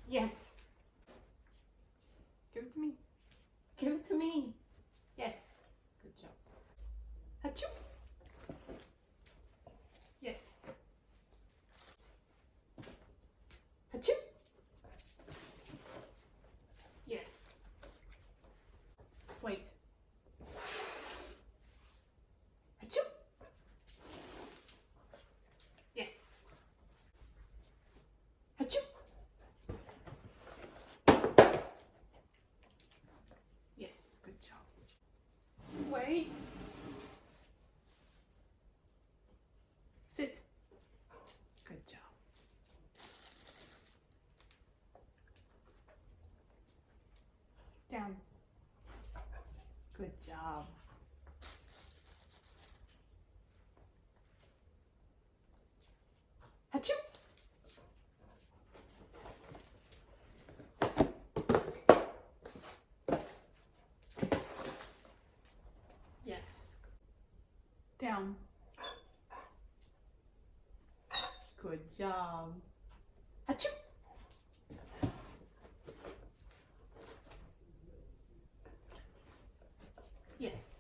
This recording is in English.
Yes. Give it to me. Give it to me. Yes. Good job. Achoo. Yes. Achoo. Yes. Wait. Achoo. Yes. Achoo. Yes. Good job. Wait. Sit. Good job. Down. Good job. Achoo. Yes. Down. Good job. Achoo. Yes.